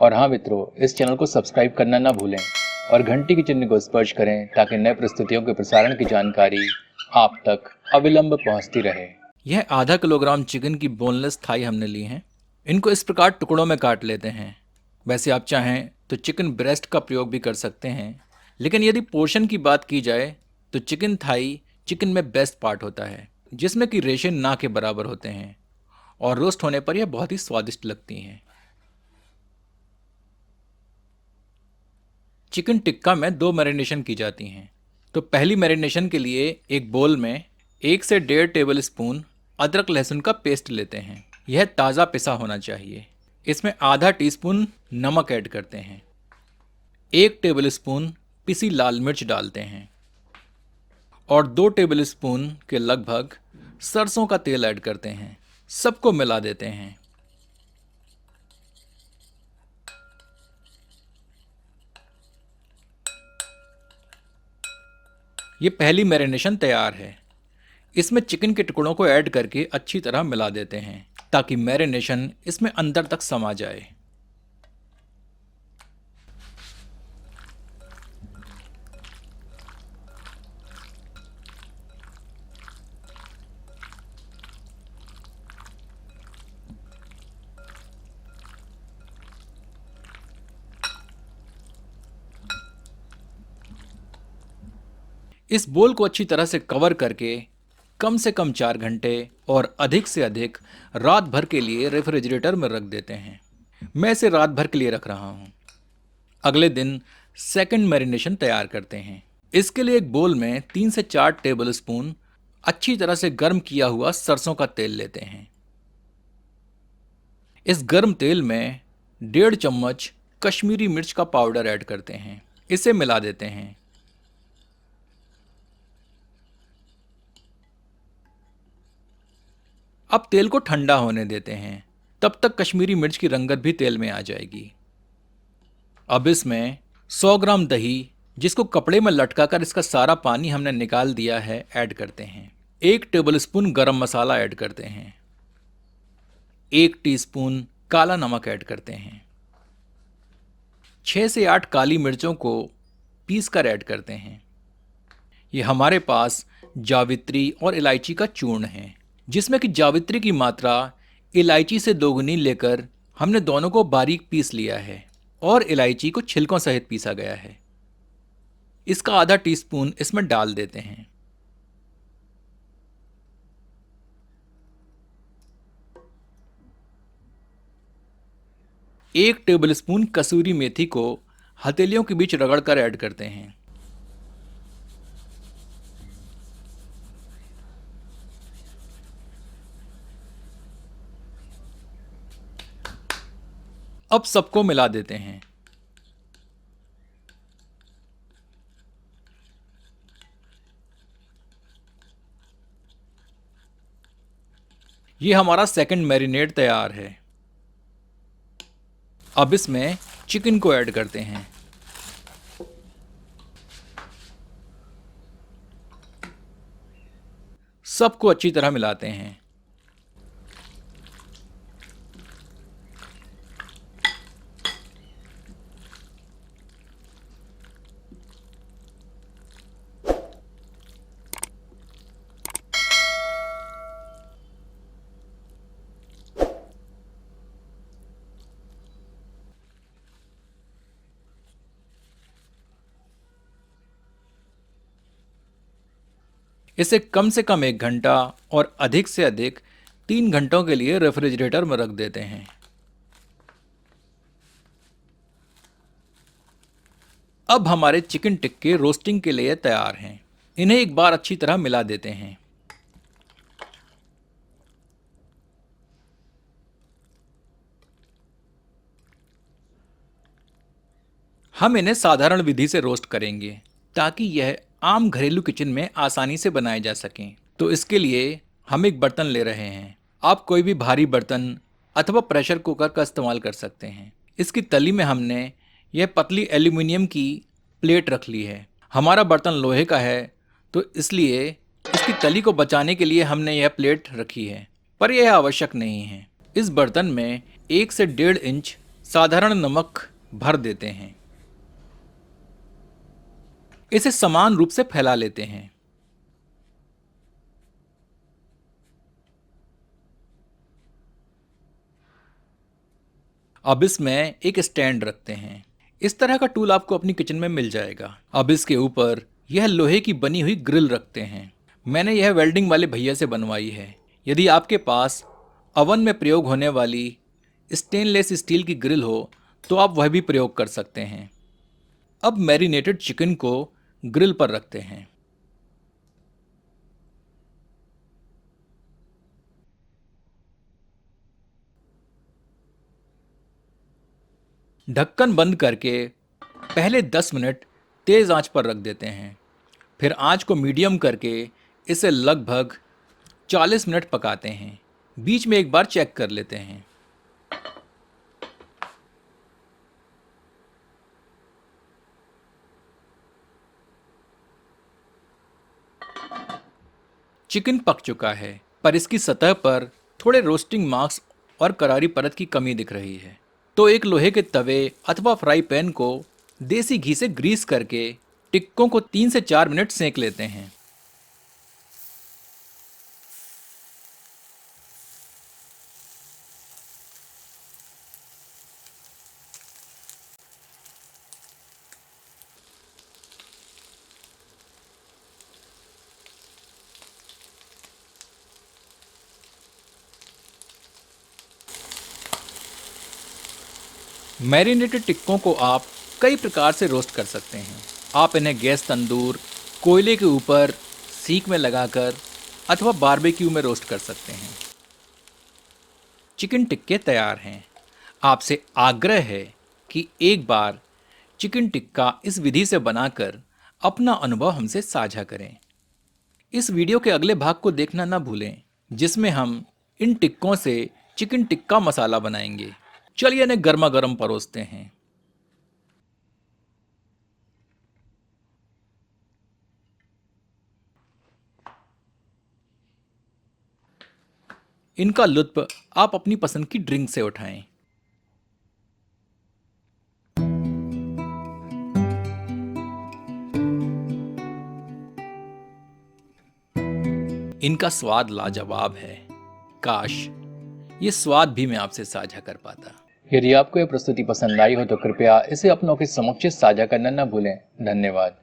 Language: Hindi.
और हाँ मित्रों, इस चैनल को सब्सक्राइब करना ना भूलें और घंटी के चिन्ह को स्पर्श करें ताकि नए प्रस्तुतियों के प्रसारण की जानकारी आप तक अविलंब पहुंचती रहे। यह आधा किलोग्राम चिकन की बोनलेस थाई हमने ली है। इनको इस प्रकार टुकड़ों में काट लेते हैं। वैसे आप चाहें तो चिकन ब्रेस्ट का प्रयोग भी कर सकते हैं, लेकिन यदि पोर्शन की बात की जाए तो चिकन थाई चिकन में बेस्ट पार्ट होता है, जिसमें कि रेशे ना के बराबर होते हैं और रोस्ट होने पर यह बहुत ही स्वादिष्ट लगती हैं। चिकन टिक्का में 2 मैरिनेशन की जाती हैं। तो पहली मैरिनेशन के लिए एक बोल में 1 से 1.5 टेबल स्पून अदरक लहसुन का पेस्ट लेते हैं। यह ताज़ा पिसा होना चाहिए। इसमें आधा टीस्पून नमक ऐड करते हैं। 1 टेबल स्पून पिसी लाल मिर्च डालते हैं और 2 टेबल स्पून के लगभग सरसों का तेल ऐड करते हैं। सबको मिला देते हैं। ये पहली मैरिनेशन तैयार है। इसमें चिकन के टुकड़ों को ऐड करके अच्छी तरह मिला देते हैं ताकि मैरिनेशन इसमें अंदर तक समा जाए। इस बोल को अच्छी तरह से कवर करके कम से कम 4 घंटे और अधिक से अधिक रात भर के लिए रेफ्रिजरेटर में रख देते हैं। मैं इसे रात भर के लिए रख रहा हूँ। अगले दिन सेकंड मैरिनेशन तैयार करते हैं। इसके लिए एक बोल में 3 से 4 टेबल स्पून अच्छी तरह से गर्म किया हुआ सरसों का तेल लेते हैं। इस गर्म तेल में 1.5 चम्मच कश्मीरी मिर्च का पाउडर ऐड करते हैं। इसे मिला देते हैं। अब तेल को ठंडा होने देते हैं। तब तक कश्मीरी मिर्च की रंगत भी तेल में आ जाएगी। अब इसमें 100 ग्राम दही, जिसको कपड़े में लटकाकर इसका सारा पानी हमने निकाल दिया है, ऐड करते हैं। 1 टेबल स्पून गरम मसाला ऐड करते हैं। 1 टीस्पून काला नमक ऐड करते हैं। 6 से 8 काली मिर्चों को पीस कर ऐड करते हैं। ये हमारे पास जावित्री और इलायची का चूर्ण है, जिसमें कि जावित्री की मात्रा इलायची से दोगुनी लेकर हमने दोनों को बारीक पीस लिया है और इलायची को छिलकों सहित पीसा गया है। इसका आधा टीस्पून इसमें डाल देते हैं। एक टेबल स्पून कसूरी मेथी को हथेलियों के बीच रगड़कर ऐड करते हैं। अब सबको मिला देते हैं। ये हमारा सेकंड मैरिनेट तैयार है। अब इसमें चिकन को ऐड करते हैं। सबको अच्छी तरह मिलाते हैं। इसे कम से कम 1 घंटा और अधिक से अधिक 3 घंटों के लिए रेफ्रिजरेटर में रख देते हैं। अब हमारे चिकन टिक्के रोस्टिंग के लिए तैयार हैं। इन्हें एक बार अच्छी तरह मिला देते हैं। हम इन्हें साधारण विधि से रोस्ट करेंगे ताकि यह आम घरेलू किचन में आसानी से बनाए जा सकें। तो इसके लिए हम एक बर्तन ले रहे हैं। आप कोई भी भारी बर्तन अथवा प्रेशर कुकर का इस्तेमाल कर सकते हैं। इसकी तली में हमने यह पतली एल्यूमिनियम की प्लेट रख ली है। हमारा बर्तन लोहे का है, तो इसलिए इसकी तली को बचाने के लिए हमने यह प्लेट रखी है, पर यह आवश्यक नहीं है। इस बर्तन में 1 से 1.5 इंच साधारण नमक भर देते हैं। इसे समान रूप से फैला लेते हैं। अब इसमें एक स्टैंड रखते हैं। इस तरह का टूल आपको अपनी किचन में मिल जाएगा। अब इसके ऊपर यह लोहे की बनी हुई ग्रिल रखते हैं। मैंने यह वेल्डिंग वाले भैया से बनवाई है। यदि आपके पास अवन में प्रयोग होने वाली स्टेनलेस स्टील की ग्रिल हो तो आप वह भी प्रयोग कर सकते हैं। अब मैरिनेटेड चिकन को ग्रिल पर रखते हैं। ढक्कन बंद करके पहले 10 मिनट तेज आंच पर रख देते हैं। फिर आंच को मीडियम करके इसे लगभग 40 मिनट पकाते हैं। बीच में एक बार चेक कर लेते हैं। चिकन पक चुका है, पर इसकी सतह पर थोड़े रोस्टिंग मार्क्स और करारी परत की कमी दिख रही है। तो एक लोहे के तवे अथवा फ्राई पैन को देसी घी से ग्रीस करके टिक्कों को 3 से 4 मिनट सेंक लेते हैं। मैरिनेटेड टिक्कों को आप कई प्रकार से रोस्ट कर सकते हैं। आप इन्हें गैस तंदूर, कोयले के ऊपर सीक में लगाकर अथवा बारबेक्यू में रोस्ट कर सकते हैं। चिकन टिक्के तैयार हैं। आपसे आग्रह है कि एक बार चिकन टिक्का इस विधि से बनाकर अपना अनुभव हमसे साझा करें। इस वीडियो के अगले भाग को देखना ना भूलें, जिसमें हम इन टिक्कों से चिकन टिक्का मसाला बनाएंगे। चलिए इन्हें गर्मा गर्म परोसते हैं। इनका लुत्फ आप अपनी पसंद की ड्रिंक से उठाएं। इनका स्वाद लाजवाब है। काश ये स्वाद भी मैं आपसे साझा कर पाता। यदि आपको यह प्रस्तुति पसंद आई हो तो कृपया इसे अपनों के समक्ष साझा करना न भूलें। धन्यवाद।